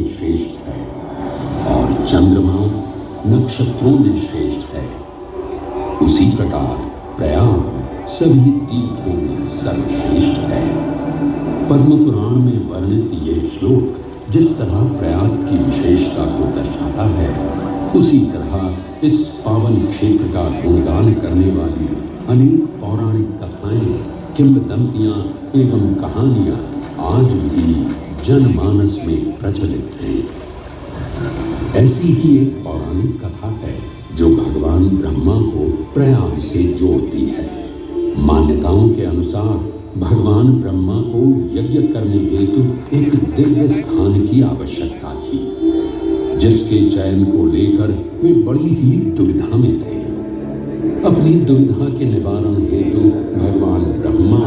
श्रेष्ठ है और चंद्रमा नक्षत्रों में श्रेष्ठ है, उसी प्रकार प्रयाग सभी तीर्थों में सर्वश्रेष्ठ है। पद्म पुराण में वर्णित ये श्लोक जिस तरह प्रयाग की विशेषता को दर्शाता है, उसी तरह इस पावन क्षेत्र का गुणगान करने वाली अनेक पौराणिक कथाएं, किंवदंतियां एवं कहानियां आज भी जनमानस में प्रचलित हैं। ऐसी ही एक पौराणिक कथा है जो भगवान ब्रह्मा को प्रयाग से जोड़ती है। मान्यताओं के अनुसार भगवान ब्रह्मा को यज्ञ करने हेतु एक दिव्य स्थान की आवश्यकता थी, जिसके चयन को लेकर वे बड़ी ही दुविधा में थे। अपनी दुविधा के निवारण हेतु भगवान ब्रह्मा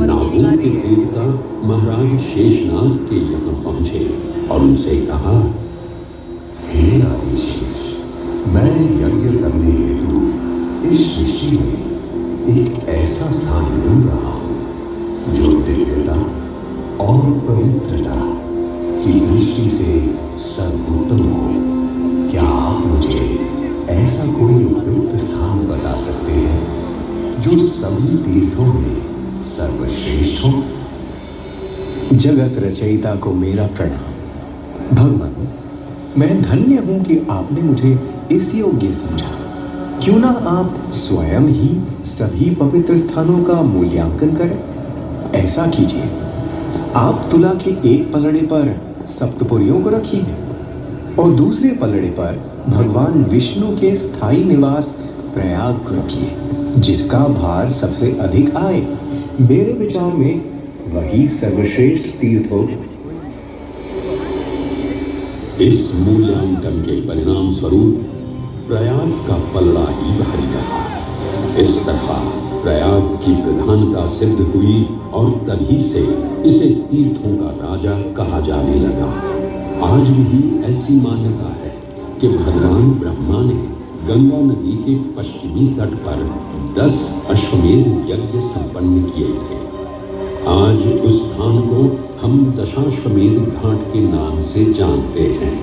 नागों के देवता महाराज शेषनाग के यहाँ पहुंचे और उनसे कहा, हे आदिशेष, मैं यज्ञ करने हेतु इस सृष्टि में एक ऐसा स्थान ढूंढ रहा हूं जो दिव्यता और पवित्रता की दृष्टि से सर्वोत्तम हो। क्या आप मुझे ऐसा कोई उपयुक्त स्थान बता सकते हैं जो सभी तीर्थों में सर्वश्रेष्ठ हो? जगत रचयिता को मेरा प्रणाम। भगवान, मैं धन्य हूं कि आपने मुझे इस योग्य समझा। क्यों ना आप स्वयं ही सभी पवित्र स्थानों का मूल्यांकन करें। ऐसा कीजिए, आप तुला के एक पलड़े पर सप्तपुरियों को रखिए और दूसरे पलड़े पर भगवान विष्णु के स्थायी निवास प्रयाग को रखिए, जिसका भार सबसे अधिक आए। मेरे विचार में वही सर्वश्रेष्ठ तीर्थ हो। इस मूल्यांकन के परिणाम स्वरूप प्रयाग का पलड़ा ही भारी रहा। इस तरह प्रयाग की प्रधानता सिद्ध हुई और तभी से इसे तीर्थों का राजा कहा जाने लगा। आज भी ऐसी मान्यता है कि भगवान ब्रह्मा ने गंगा नदी के पश्चिमी तट पर 10 अश्वमेध यज्ञ संपन्न किए थे। आज उस स्थान को हम दशाश्वमेध घाट के नाम से जानते हैं।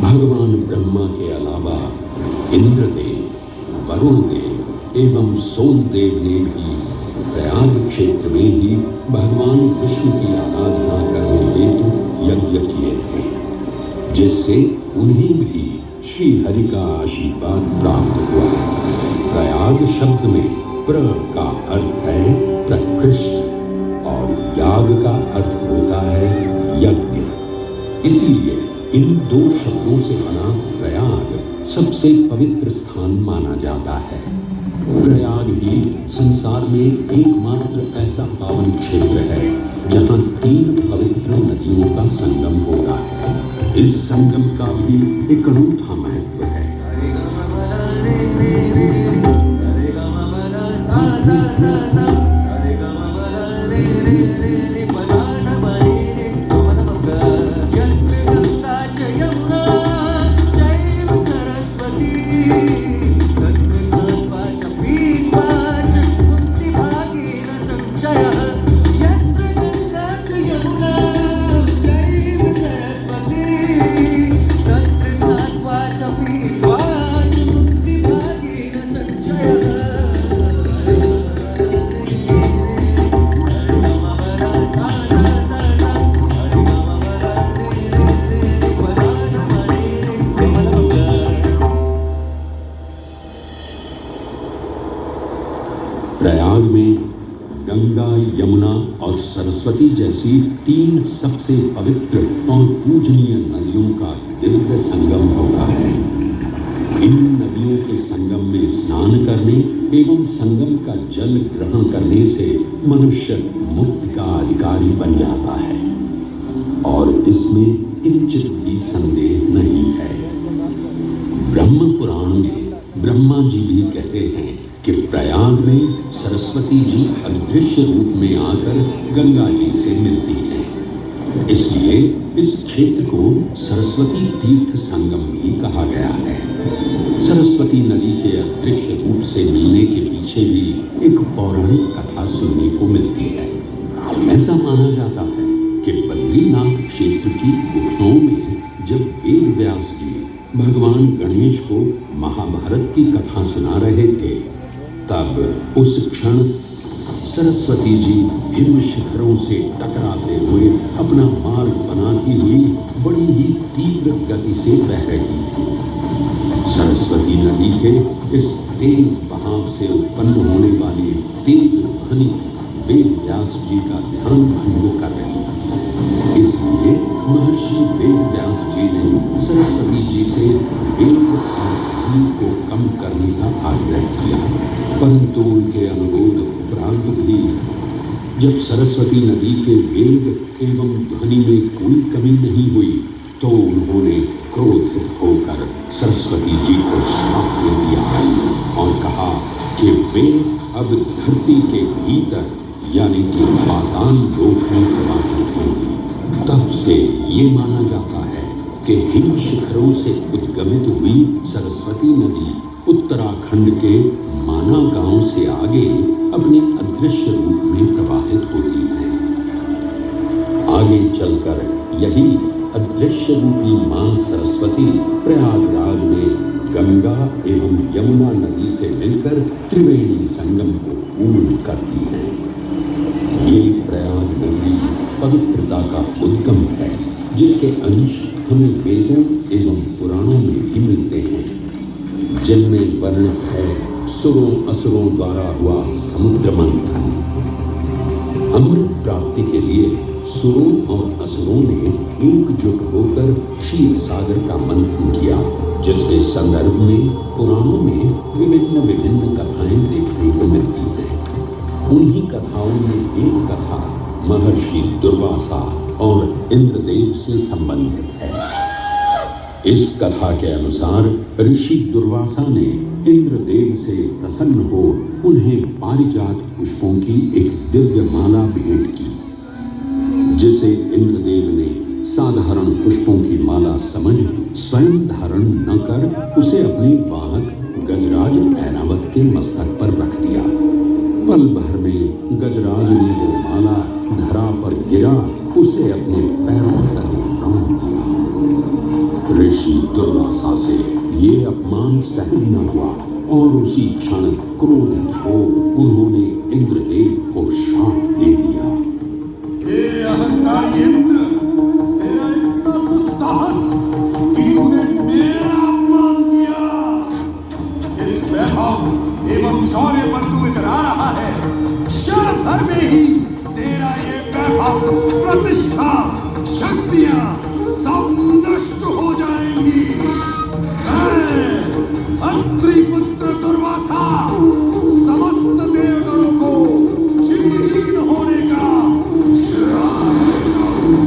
भगवान ब्रह्मा के अलावा इंद्रदेव, वरुण देव एवं सोमदेव ने भी प्रयाग क्षेत्र में ही भगवान विष्णु की आराधना करने हेतु यज्ञ किए थे, जिससे उन्हें भी श्री हरि का आशीर्वाद प्राप्त हुआ। प्रयाग शब्द में प्र का अर्थ है प्रकृष्ट और याग का अर्थ होता है यज्ञ। इसलिए इन दो शब्दों से बना प्रयाग सबसे पवित्र स्थान माना जाता है। प्रयाग ही संसार में एकमात्र ऐसा पावन क्षेत्र है जहाँ 3 पवित्र नदियों का संगम होता है। इस संगम का भी एक अनूठा महत्व है। प्रयाग में गंगा, यमुना और सरस्वती जैसी 3 सबसे पवित्र और पूजनीय नदियों का दिव्य संगम होता है। इन नदियों के संगम में स्नान करने एवं संगम का जल ग्रहण करने से मनुष्य मुक्ति का अधिकारी बन जाता है और इसमें किंचित भी संदेह नहीं है। ब्रह्म पुराण में ब्रह्मा जी भी कहते हैं कि प्रयाग में सरस्वती जी अदृश्य रूप में आकर गंगा जी से मिलती हैं। इसलिए इस क्षेत्र को सरस्वती तीर्थ संगम भी कहा गया है। सरस्वती नदी के अदृश्य रूप से मिलने के पीछे भी एक पौराणिक कथा सुनने को मिलती है। ऐसा माना जाता है कि बद्रीनाथ क्षेत्र की गुफाओं में भगवान गणेश को महाभारत की कथा सुना रहे थे, तब उस क्षण सरस्वती जी हिम शिखरों से टकराते हुए अपना मार्ग बनाती हुई बड़ी ही तीव्र गति से बह रही थी। सरस्वती नदी के इस तेज बहाव से उत्पन्न होने वाली तेज ध्वनि वेद व्यास जी का ध्यान भंग कर रही थी। इसलिए महर्षि वेद व्यास जी ने सरस्वती जी से वेद और ध्वनि को कम करने का आग्रह किया, परंतु उनके अनुरोध उपरांत भी जब सरस्वती नदी के वेग एवं ध्वनि में कोई कमी नहीं हुई, तो उन्होंने क्रोधित होकर सरस्वती जी को श्राप दे दिया और कहा कि वे अब धरती के भीतर यानी कि पाताल लोक में प्रवाहित होंगी। तब से ये माना जाता है कि हिम शिखरों से उद्गमित हुई सरस्वती नदी उत्तराखंड के माना गांव से आगे अपने अदृश्य रूप में प्रवाहित होती है। आगे चलकर यही अदृश्य रूपी मां सरस्वती प्रयागराज में गंगा एवं यमुना नदी से मिलकर त्रिवेणी संगम को पूर्ण करती है। ये प्रयाग नदी पवित्रता का उद्गम है, जिसके अंश हमें वेदों एवं पुराणों में भी मिलते हैं, जिनमें वर्णित है सुरों असुरों द्वारा हुआ समुद्र मंथन। अमृत प्राप्ति के लिए सुरों और असुरों ने एकजुट होकर क्षीर सागर का मंथन किया, जिसके संदर्भ में पुराणों में विभिन्न कथाएं देखने को मिलती हैं। उन्हीं कथाओं में एक कथा महर्षि दुर्वासा और इंद्रदेव से संबंधित है। इस कथा के अनुसार ऋषि दुर्वासा ने इंद्रदेव से प्रसन्न हो उन्हें पारिजात पुष्पों की एक दिव्य माला भेंट की, जिसे इंद्रदेव ने साधारण पुष्पों की माला समझ स्वयं धारण न कर उसे अपने वाहक गजराज ऐरावत के मस्तक पर रख दिया। पल भर में गजराज ने वो माला धरा पर गिरा उसे अपने पैरों तले रौंद दिया। ऋषि दुर्वासा से ये अपमान सहन न हुआ और उसी क्षण क्रोधित हो उन्होंने इंद्रदेव को श्राप दे दिया। हे अहंकारी इंद्र, तेरा इतना दुस्साहस कि तूने मेरा अपमान किया। जिस वैभव एवं शौर्य पर तू इतरा रहा है, क्षण भर में ही तेरा ये वैभव, प्रतिष्ठा, शक्तियां सब नष्ट हो जाएंगी। मैं अत्रि पुत्र दुर्वासा समस्त देवगणों को चिरहीन होने का श्राप देता हूं।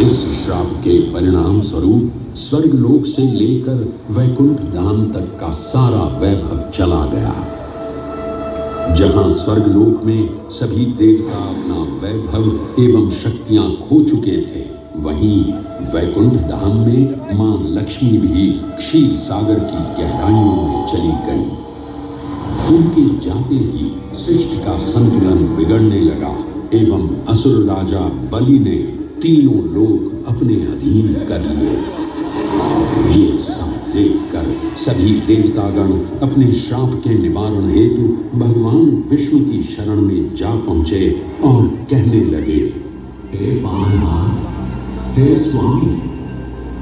इस श्राप के परिणाम स्वरूप स्वर्गलोक से लेकर वैकुंठ धाम तक का सारा वैभव चला गया। जहां स्वर्गलोक में सभी देवता अपना वैभव एवं शक्तियां खो चुके थे, वहीं वैकुंठ धाम में मां लक्ष्मी भी क्षीर सागर की गहराइयों में चली गई। उनके जाते ही सृष्टि का संतुलन बिगड़ने लगा एवं असुर राजा बलि ने तीनों लोक अपने अधीन कर लिए। ये सब देखकर सभी देवतागण अपने श्राप के निवारण हेतु भगवान विष्णु की शरण में जा पहुंचे और कहने लगे, हे पालनहार, हे स्वामी,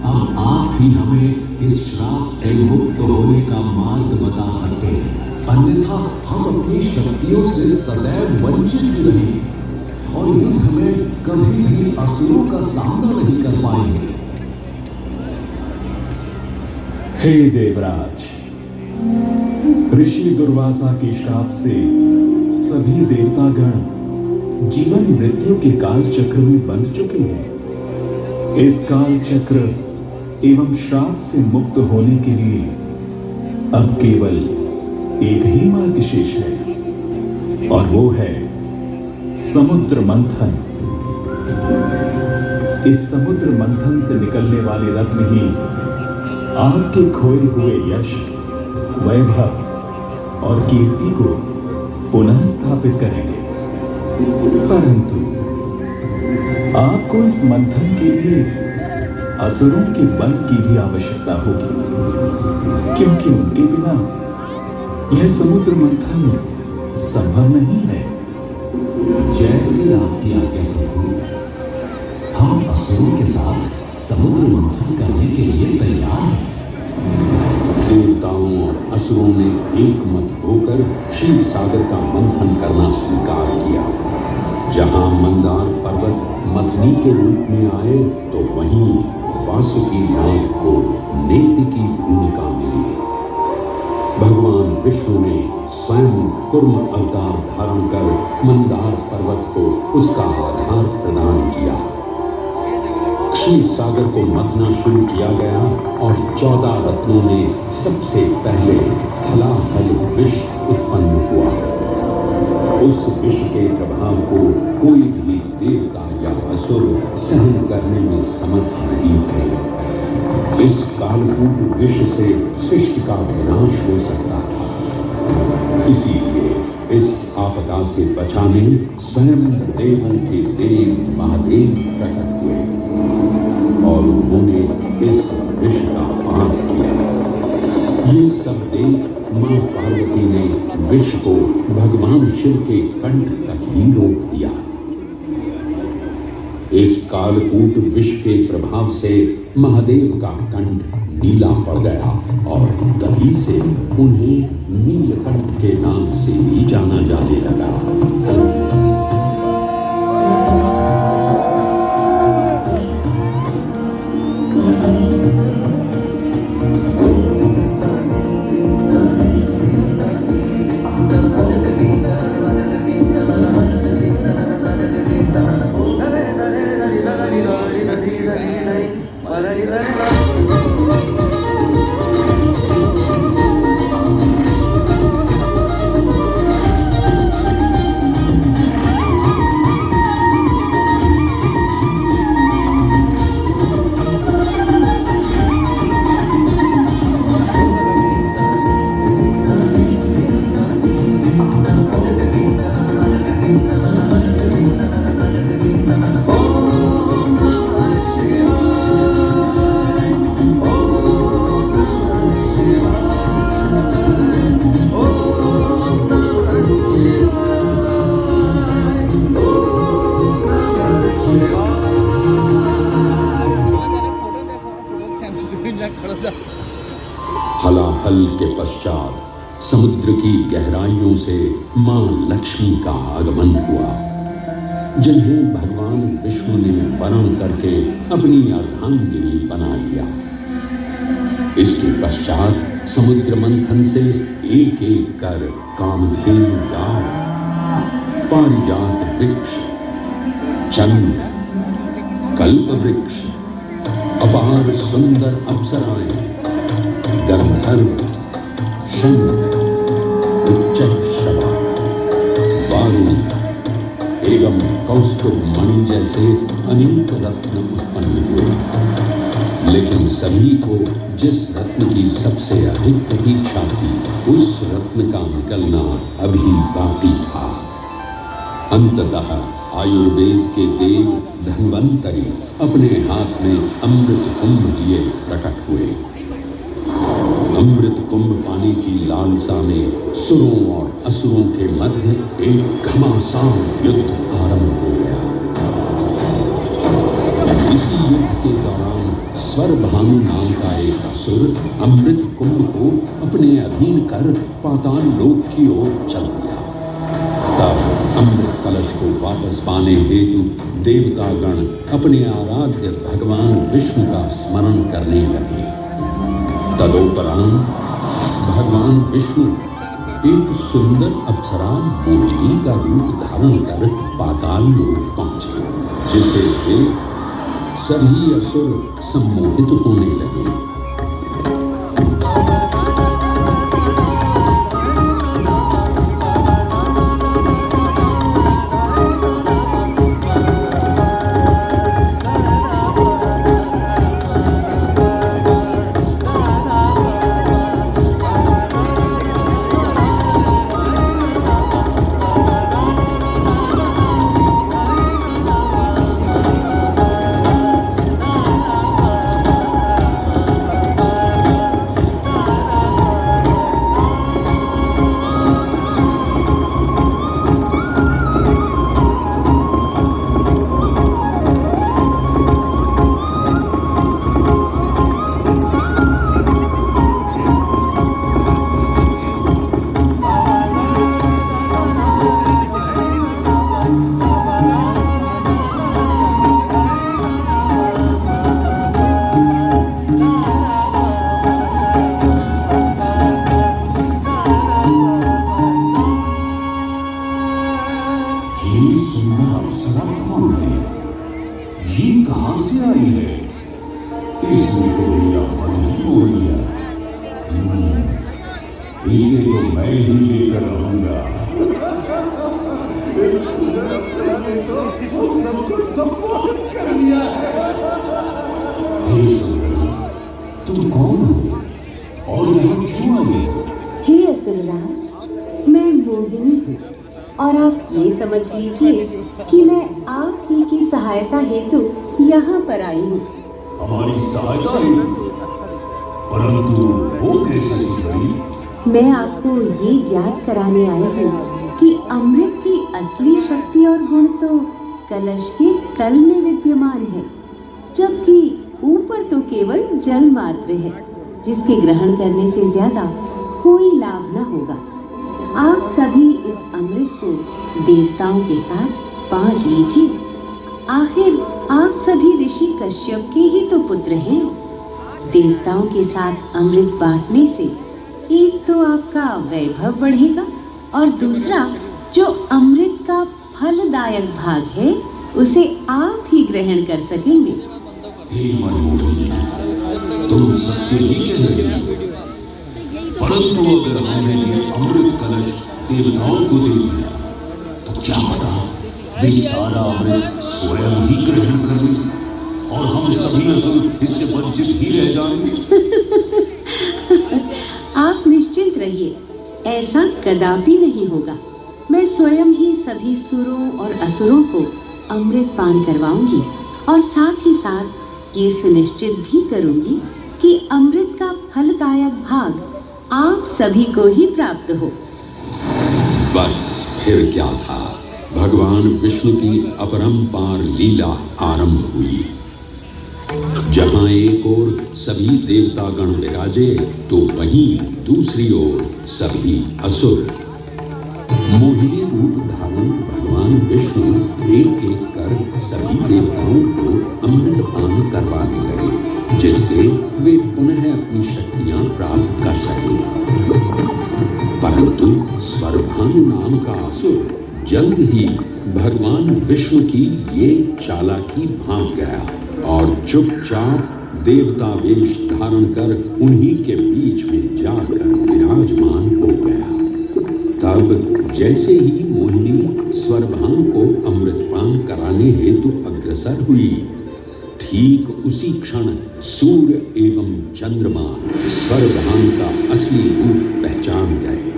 अब आप ही हमें इस श्राप से मुक्त होने का मार्ग बता सकते हैं, अन्यथा हम अपनी शक्तियों से सदैव वंचित ही रहेंगे और युद्ध में कभी भी असुरों का सामना नहीं कर पाएंगे। हे देवराज, ऋषि दुर्वासा के श्राप से सभी देवतागण जीवन मृत्यु के काल चक्र में बंध चुके हैं। इस काल चक्र एवं श्राप से मुक्त होने के लिए अब केवल एक ही मार्ग शेष है और वो है समुद्र मंथन। इस समुद्र मंथन से निकलने वाले रत्न ही आपके खोए हुए यश, वैभव और कीर्ति को पुनः स्थापित करेंगे। परंतु आपको इस मंथन के लिए असुरों के बल की भी आवश्यकता होगी, क्योंकि उनके बिना यह समुद्र मंथन संभव नहीं है। जैसी आपकी आज्ञा प्रभु, हम असुरों के साथ समुद्र मंथन करने के लिए तैयार हैं। देवताओं और असुरों ने एक मत होकर क्षीर सागर का मंथन करना स्वीकार किया। जहां मंदार पर्वत मथनी के रूप में आए तो वहीं वासुकी नाग को नेति की भूमिका मिली। भगवान विष्णु ने स्वयं कूर्म अवतार धारण कर मंदार पर्वत को उसका आधार प्रदान किया। क्षीर सागर को मथना शुरू किया गया और 14 रत्नों में सबसे पहले हलाहल विष उत्पन्न हुआ। उस विष के प्रभाव को कोई भी देवता या असुर सहन करने में समर्थ नहीं थे। इस कालकूट विष से सृष्टि का विनाश हो सकता था। इसीलिए इस आपदा से बचाने स्वयं देवों के देव महादेव प्रकट हुए और उन्होंने इस विष का पान किया। ये सब देख मां पार्वती ने विष को भगवान शिव के कंठ तक ही रोक दिया। इस कालकूट विष के प्रभाव से महादेव का कंठ नीला पड़ गया और तभी से उन्हें नीलकंठ के नाम से भी जाना जाने लगा। हलाहल के पश्चात समुद्र की गहराइयों से मां लक्ष्मी का आगमन हुआ, जिन्हें भगवान विष्णु ने वरण करके अपनी अर्धांगिनी बना लिया। इसके पश्चात समुद्र मंथन से एक एक कर कामधेनु गाय, पारिजात वृक्ष, चंद्र, कल्प वृक्ष, अपार सुंदर अप्सराएं, गंधर्व, शंख, उच्चैःश्रवा, वारुणी एवं कौस्तुभ मणि जैसे अनेक रत्न उत्पन्न हुए। लेकिन सभी को जिस रत्न की सबसे अधिक प्रतीक्षा थी, उस रत्न का निकलना अभी बाकी था। अंततः आयुर्वेद के देव धन्वंतरी अपने हाथ में अमृत कुंभ लिए प्रकट हुए। अमृत कुंभ पाने की लालसा में सुरों और असुरों के मध्य एक घमासान युद्ध आरंभ हो गया। इसी युद्ध के दौरान स्वरभानु नाम का एक असुर अमृत कुंभ को अपने अधीन कर पाताल लोक की ओर चल दिया। तब अमृत कलश को वापस पाने हेतु देवतागण अपने आराध्य भगवान विष्णु का स्मरण करने लगे। तदोपरांत भगवान विष्णु एक सुंदर अप्सरा मोहिनी का रूप धारण कर पाताल लोक पहुंचे, जिसे देख सभी असुर सम्मोहित होने लगे। चीख कहां से आई है? इसमें तो मेरा मन ही हो गया। इसे तो मैं ही लेकर आऊंगा। इस सुंदर अप्सरा ने तो हम सबको सम्मान कर लिया है। हे सुंदरी, तुम कौन हो और यहाँ क्यों आई हो? हे असुरराज, मैं मोहिनी हूँ और आप ये समझ लीजिए कि मैं आप ही की सहायता हेतु यहाँ पर आई हूँ। हमारी सहायता है, परंतु वो कैसे सुंदरी? मैं आपको ये ज्ञात कराने आई हूँ कि अमृत की असली शक्ति और गुण तो कलश के तल में विद्यमान है, जबकि ऊपर तो केवल जल मात्र है, जिसके ग्रहण करने से ज्यादा कोई लाभ न होगा। आप सभी इस अमृत को देवताओं के साथ बांट लीजिए। आखिर आप सभी ऋषि कश्यप के ही तो पुत्र हैं। देवताओं के साथ अमृत बांटने से एक तो आपका वैभव बढ़ेगा और दूसरा जो अमृत का फलदायक भाग है उसे आप ही ग्रहण कर सकेंगे। हे मनमोहिनी, तुम सत्य ही कह रही हो, परंतु अगर हमने ये अमृत कलश देवताओं को दे दिया तो क्या पता वे सारा अमृत स्वयं ही ग्रहण कर लें और हम सभी असुर इससे वंचित ही रह जाएंगे। आप निश्चिंत रहिए, ऐसा कदापि नहीं होगा। मैं स्वयं ही सभी सुरों और असुरों को अमृत पान करवाऊंगी और साथ ही साथ ये सुनिश्चित भी करूंगी कि अमृत का फलदायक भाग आप सभी को ही प्राप्त हो। बस फिर क्या था, भगवान विष्णु की अपरंपार लीला आरंभ हुई। जहां एक ओर सभी देवतागण विराजे तो वहीं दूसरी ओर सभी असुर। मोहिनी रूप धारण भगवान विष्णु एक एक कर सभी देवताओं को अमृत पान करवाने लगे, जिससे वे पुनः अपनी शक्तियां प्राप्त कर सके। परंतु स्वरभानु नाम का असुर जल्द ही भगवान विष्णु की ये चालाकी भांप गया और चुपचाप देवता वेश धारण कर उन्हीं के बीच में जाकर विराजमान हो गया। तब जैसे ही मोहिनी स्वरभानु को अमृतपान कराने हेतु अग्रसर हुई, ठीक उसी क्षण सूर्य एवं चंद्रमा स्वरभानु का असली रूप पहचान गए।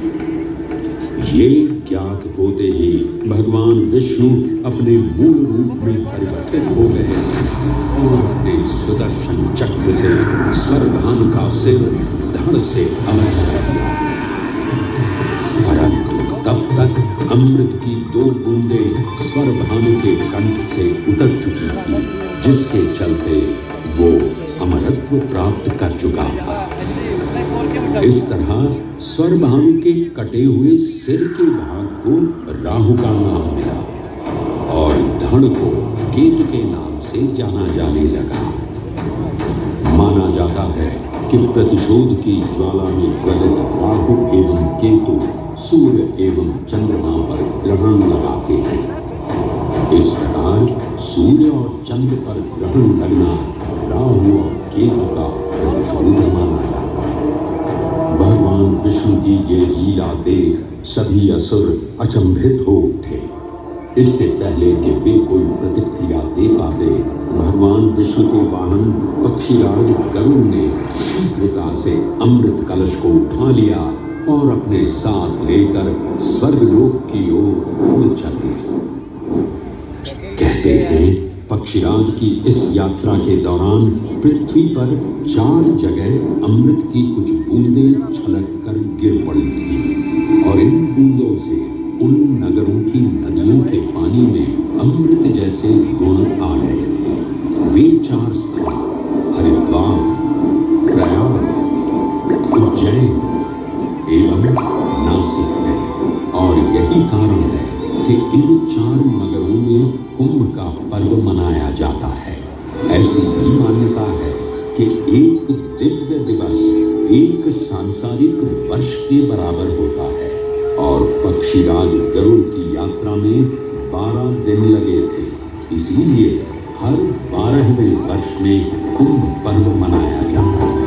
ये ज्ञात होते ही भगवान विष्णु अपने मूल रूप में परिवर्तित हो गए और अपने सुदर्शन चक्र से स्वरभानु का सिर धड़ से अलग कर दिया। परंतु तब तक अमृत की 2 बूंदें स्वरभानु के कंठ से उतर चुकी थी, जिसके चलते वो अमरत्व प्राप्त कर चुका था। इस तरह स्वरभानु के कटे हुए सिर के भाग को राहु का नाम मिला और धड़ को केतु के नाम से जाना जाने लगा। माना जाता है कि प्रतिशोध की ज्वाला में ज्वलित राहु एवं केतु सूर्य एवं चंद्रमा पर ग्रहण लगाते हैं। इस प्रकार सूर्य और चंद्र पर ग्रहण लगना राहु और केतु का प्रतिशोध माना जाता है। भगवान विष्णु की ये लीला देख सभी असुर अचंभित हो उठे। इससे पहले कि वे कोई प्रतिक्रिया दे पाते, भगवान विष्णु के वाहन पक्षीराज गरुड़ ने शीघ्रता से अमृत कलश को उठा लिया और अपने साथ लेकर स्वर्गलोक की ओर उड़ चले। कहते हैं पक्षीराज की इस यात्रा के दौरान पृथ्वी पर 4 जगह अमृत की कुछ बूंदें छलक कर गिर पड़ी थी और इन बूंदों से उन नगरों की नदियों के पानी में अमृत जैसे गुण आ गए थे। वे 4 स्थान हरिद्वार, प्रयाग, उज्जैन एवं नासिक है और यही कारण है कि इन 4 नगरों में कुंभ का पर्व मनाया जाता है। ऐसी ही मान्यता है कि एक दिव्य दिवस एक सांसारिक वर्ष के बराबर होता है और पक्षीराज गरुड़ की यात्रा में 12 दिन लगे थे। इसीलिए हर 12वें वर्ष में कुंभ पर्व मनाया जाता है।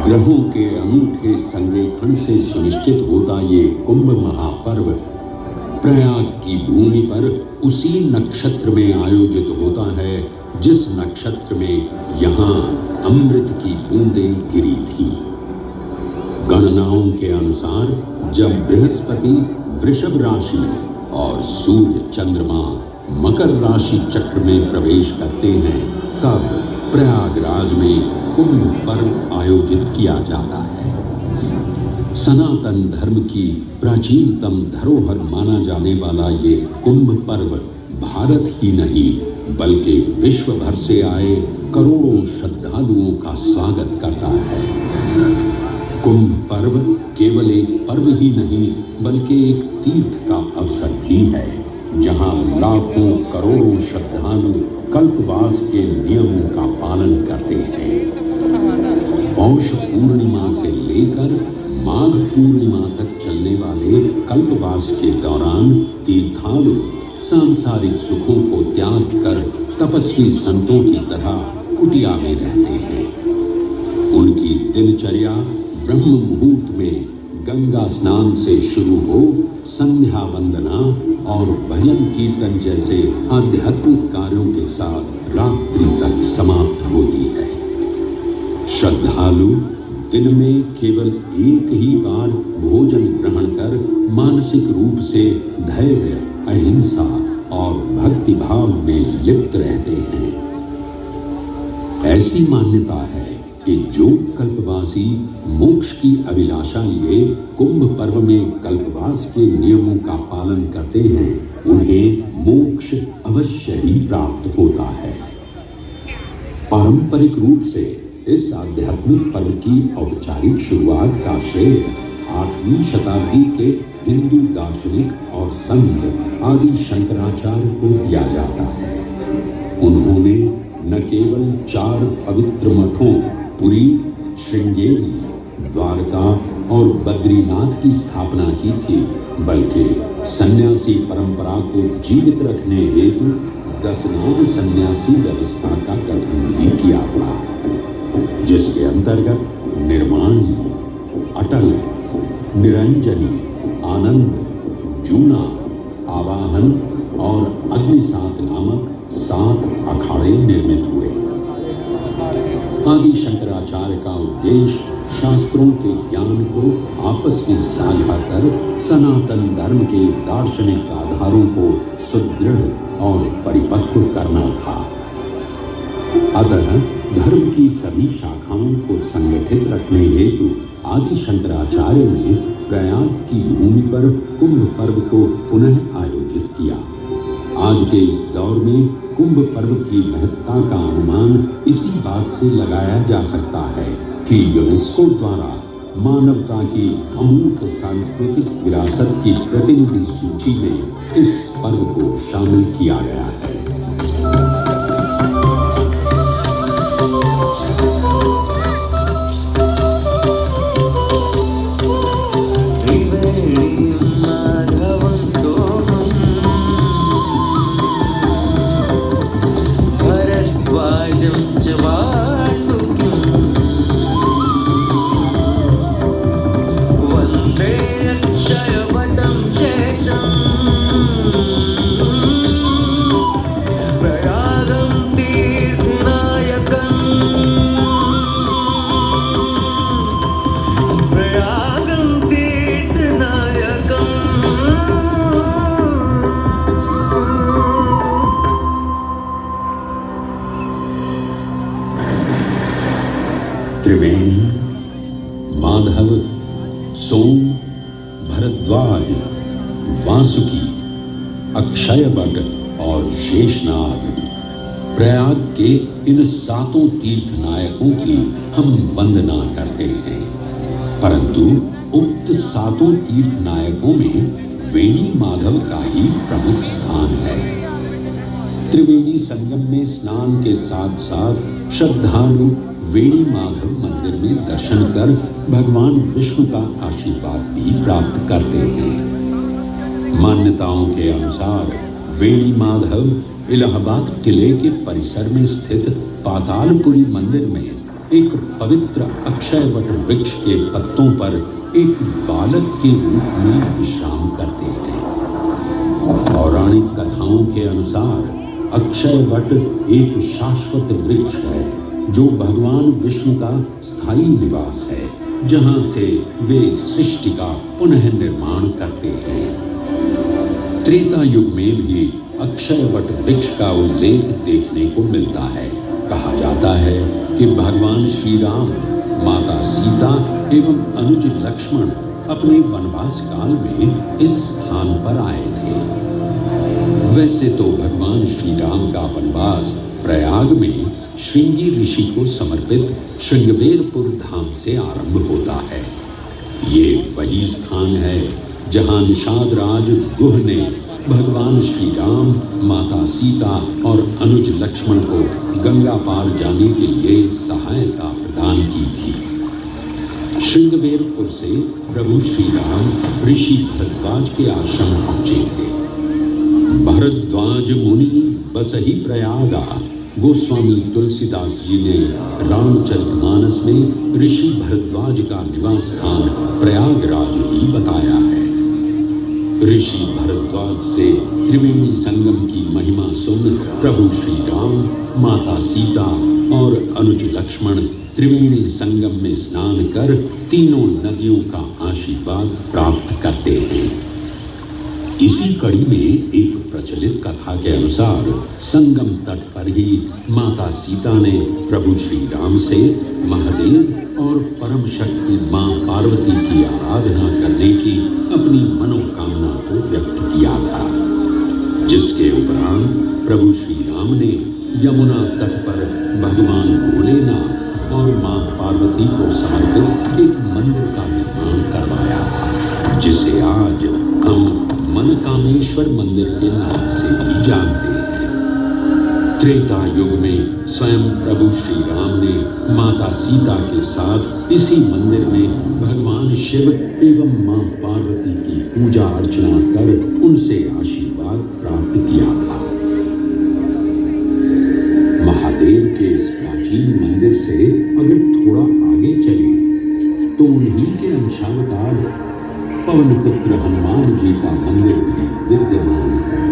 ग्रहों के अनूठे संरेखण से सुनिश्चित होता ये कुंभ महापर्व प्रयाग की भूमि पर उसी नक्षत्र में आयोजित होता है जिस नक्षत्र में यहाँ अमृत की बूंदें गिरी थी। गणनाओं के अनुसार जब बृहस्पति वृषभ राशि और सूर्य चंद्रमा मकर राशि चक्र में प्रवेश करते हैं तब प्रयागराज में कुंभ पर्व आयोजित किया जाता है। सनातन धर्म की प्राचीनतम धरोहर माना जाने वाला ये कुंभ पर्व भारत ही नहीं बल्कि विश्व भर से आए करोड़ों श्रद्धालुओं का स्वागत करता है। कुंभ पर्व केवल एक पर्व ही नहीं बल्कि एक तीर्थ का अवसर भी है जहां लाखों करोड़ों श्रद्धालु कल्पवास के नियमों का पालन करते हैं। पौष पूर्णिमा से लेकर माघ पूर्णिमा तक चलने वाले कल्पवास के दौरान तीर्थालु सांसारिक सुखों को त्याग कर तपस्वी संतों की तरह कुटिया में रहते हैं। उनकी दिनचर्या ब्रह्म मुहूर्त में गंगा स्नान से शुरू हो संध्या वंदना और भजन कीर्तन जैसे आध्यात्मिक कार्यों के साथ रात्रि तक समाप्त होती है। श्रद्धालु दिन में केवल एक ही बार भोजन ग्रहण कर मानसिक रूप से धैर्य अहिंसा और भक्ति भाव में लिप्त रहते हैं। ऐसी मान्यता है कि जो कल्पवासी मोक्ष की अभिलाषा लिए कुंभ पर्व में कल्पवास के नियमों का पालन करते हैं उन्हें मोक्ष अवश्य ही प्राप्त होता है। पारंपरिक रूप से इस आध्यात्मिक पर्व की औपचारिक शुरुआत का श्रेय 8वीं शताब्दी के हिंदू दार्शनिक और संत आदि शंकराचार्य को दिया जाता है। उन्होंने न केवल 4 पवित्र मठों पुरी, श्रृंगेरी, द्वारका और बद्रीनाथ की स्थापना की थी बल्कि सन्यासी परंपरा को जीवित रखने हेतु 10 नव सन्यासी व्यवस्था का गठन भी किया था जिसके अंतर्गत निर्माणी, अटल, निरंजनी, आनंद, जूना, आवाहन और अग्निसात नामक 7 अखाड़े निर्मित हुए। आदि शंकराचार्य का उद्देश्य शास्त्रों के ज्ञान को आपस में साझा कर सनातन धर्म के दार्शनिक आधारों को सुदृढ़ और परिपक्व करना था। अतः धर्म की सभी शाखाओं को संगठित रखने हेतु आदि शंकराचार्य ने प्रयाग की भूमि पर कुंभ पर्व को पुनः आयोजित किया। आज के इस दौर में कुंभ पर्व की महत्ता का अनुमान इसी बात से लगाया जा सकता है कि यूनेस्को द्वारा मानवता की अमूर्त सांस्कृतिक विरासत की प्रतिनिधि सूची में इस पर्व को शामिल किया गया है। त्रिवेणी, माधव, सोम, भरद्वाज, वासुकी, अक्षयवट और शेषनाग प्रयाग के इन 7 तीर्थ नायकों की हम वंदना करते हैं। परंतु उक्त 7 तीर्थ नायकों में वेणी माधव का ही प्रमुख स्थान है। त्रिवेणी संगम में स्नान के साथ साथ श्रद्धालु वेणी माधव मंदिर में दर्शन कर भगवान विष्णु का आशीर्वाद भी प्राप्त करते हैं। मान्यताओं के अनुसार वेणी माधव इलाहाबाद किले के परिसर में स्थित पातालपुरी मंदिर में एक पवित्र अक्षयवट वृक्ष के पत्तों पर एक बालक के रूप में विश्राम करते हैं। पौराणिक कथाओं के अनुसार अक्षयवट एक शाश्वत वृक्ष है जो भगवान विष्णु का स्थायी निवास है, जहां से वे सृष्टि का पुनः निर्माण करते हैं। त्रेता युग में भी अक्षयवट वृक्ष का उल्लेख देखने को मिलता है। कहा जाता है कि भगवान श्री राम, माता सीता एवं अनुज लक्ष्मण अपने वनवास काल में इस स्थान पर आए थे। वैसे तो भगवान श्री राम का वनवास प्रयाग में श्रृंगी ऋषि को समर्पित श्रृंगवेरपुर धाम से आरंभ होता है। ये वही स्थान है जहां निषाद राज गुह ने भगवान श्री राम, माता सीता और अनुज लक्ष्मण को गंगा पार जाने के लिए सहायता प्रदान की थी। श्रृंगवेरपुर से प्रभु श्री राम ऋषि भरद्वाज के आश्रम पहुंचे थे। भरद्वाज मुनि बसहि प्रयागा गोस्वामी तुलसीदास जी ने रामचरितमानस में ऋषि भरद्वाज का निवास स्थान प्रयागराज ही बताया है। ऋषि भरद्वाज से त्रिवेणी संगम की महिमा सुन प्रभु श्री राम, माता सीता और अनुज लक्ष्मण त्रिवेणी संगम में स्नान कर तीनों नदियों का आशीर्वाद प्राप्त करते हैं। इसी कड़ी में एक प्रचलित कथा के अनुसार संगम तट पर ही माता सीता ने प्रभु श्री राम से महादेव और परम शक्ति मां पार्वती की आराधना करने की अपनी मनोकामना को व्यक्त किया था, जिसके उपरांत प्रभु श्री राम ने यमुना तट पर भगवान भोलेनाथ और मां पार्वती को समर्पित एक मंदिर का निर्माण करवाया था, जिसे आज हम मनकामेश्वर मंदिर के नाम से भी जानते हैं। त्रेता युग में स्वयं प्रभु श्री राम ने माता सीता के साथ इसी मंदिर में भगवान शिव एवं मां पार्वती की पूजा अर्चना कर उनसे आशीर्वाद प्राप्त किया था। महादेव के इस प्राचीन मंदिर से अगर थोड़ा आगे चले तो उन्हीं के अंशावतार पवन पुत्र हनुमान जी का मंदिर भी विद्यमान है।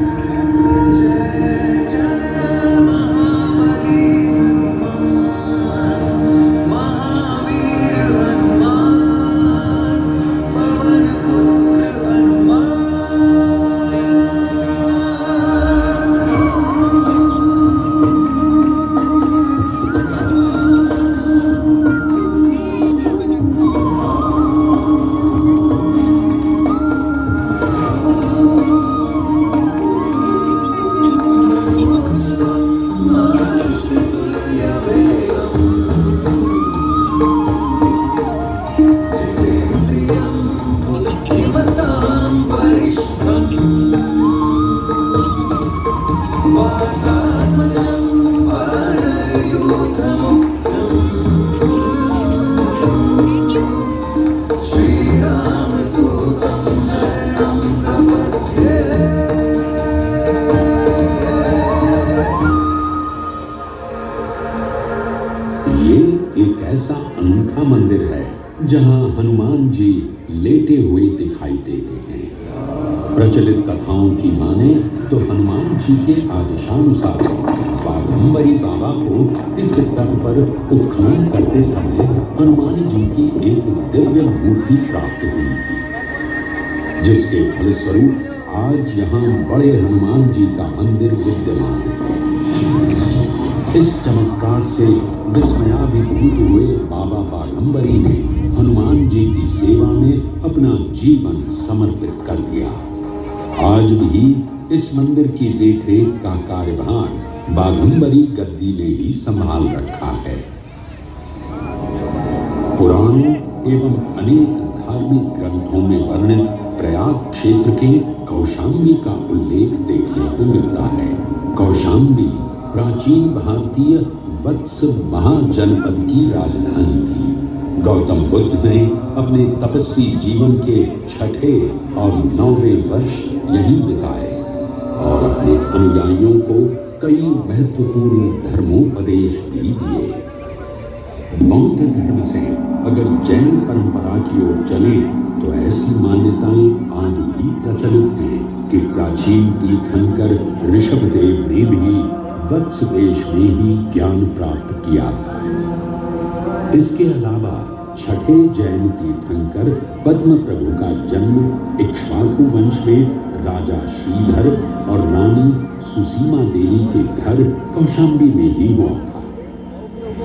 ये एक ऐसा अनूठा मंदिर है जहां हनुमान जी लेटे हुए दिखाई देते हैं। प्रचलित कथाओं की माने तो हनुमान जी के आदेशानुसार बाघंबरी बाबा को इस तट पर उत्खनन करते समय हनुमान जी की एक दिव्य मूर्ति प्राप्त हुई थी, जिसके फलस्वरूप आज यहाँ बड़े हनुमान जी का मंदिर विद्यमान है। इस चमत्कार से विस्मयाभिभूत हुए बाबा बाघंबरी ने हनुमान जी की सेवा में अपना जीवन समर्पित कर दिया। आज भी इस मंदिर की देखरेख का कार्यभार बाघंबरी गद्दी ने ही संभाल रखा है। पुराणों एवं अनेक धार्मिक ग्रंथों में वर्णित प्रयाग क्षेत्र के कौशाम्बी का उल्लेख देखने को मिलता है। कौशाम्बी प्राचीन भारतीय वत्स महाजनपद की राजधानी थी। गौतम बुद्ध ने अपने तपस्वी जीवन के 6ठे और 9वें वर्ष यहीं बिताए और अपने अनुयायियों को कई महत्वपूर्ण धर्मोपदेश भी दिए। बौद्ध धर्म से अगर जैन परंपरा की ओर चले तो ऐसी मान्यताएं आज भी प्रचलित हैं कि प्राचीन तीर्थंकर ऋषभदेव ने भी वत्स देश में ही ज्ञान प्राप्त किया था। इसके अलावा 6ठे जैन तीर्थंकर पद्म प्रभु का जन्म इक्ष्वाकु वंश में राजा श्रीधर और रानी सुसीमा देवी के घर कौशाम्बी में ही हुआ था।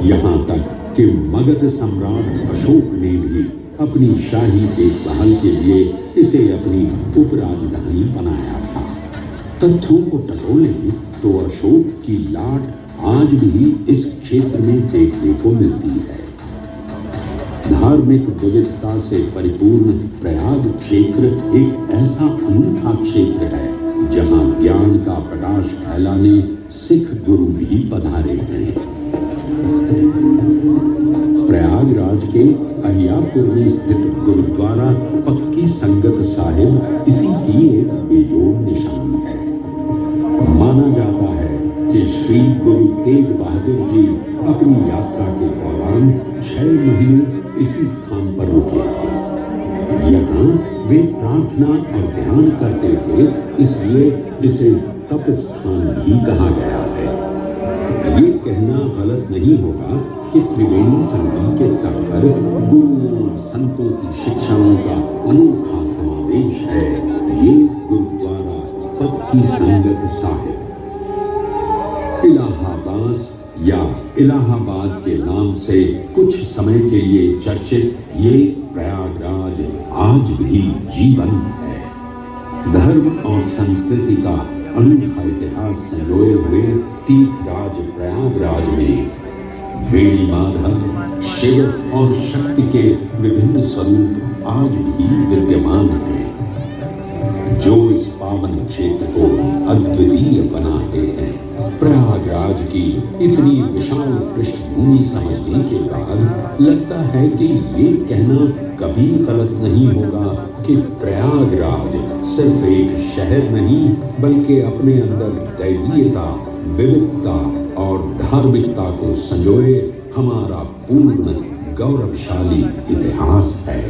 यहाँ तक कि मगध सम्राट अशोक ने भी अपनी शाही देखभाल के लिए इसे अपनी उपराजधानी बनाया था। तथ्यों को टटोलें तो अशोक की लाट आज भी इस क्षेत्र में देखने को मिलती है। धार्मिक विविधता से परिपूर्ण प्रयाग क्षेत्र एक ऐसा अनूठा क्षेत्र है जहां ज्ञान का प्रकाश फैलाने सिख गुरु भी पधारे हैं। प्रयागराज के अहियापुर में स्थित गुरुद्वारा पक्की संगत साहिब इसी की एक बेजोड़ निशानी है। माना जाता है कि श्री गुरु तेग बहादुर जी अपनी यात्रा के दौरान 6 महीने इसी स्थान पर रुके थे। यहाँ वे प्रार्थना और ध्यान करते थे, इसलिए इसे तप स्थान भी कहा गया है। ये कहना गलत नहीं होगा कि त्रिवेणी संगम के तट पर गुरुओं और संतों की शिक्षाओं का अनोखा समावेश है। ये गुरुद्वारा पक्की संगत साहिब इलाहाबाद या इलाहाबाद के नाम से कुछ समय के लिए चर्चित ये प्रयागराज आज भी जीवंत है। धर्म और संस्कृति का अनूठा इतिहास संजोए हुए तीर्थराज प्रयागराज में वेणी माधव, शिव और शक्ति के विभिन्न स्वरूप आज भी विद्यमान हैं, जो इस पावन क्षेत्र को अद्वितीय बनाते हैं। प्रयागराज की इतनी विशाल पृष्ठभूमि समझने के बाद लगता है कि ये कहना कभी गलत नहीं होगा कि प्रयागराज सिर्फ एक शहर नहीं बल्कि अपने अंदर दैवीयता, विविधता और धार्मिकता को संजोए हमारा पूर्ण गौरवशाली इतिहास है।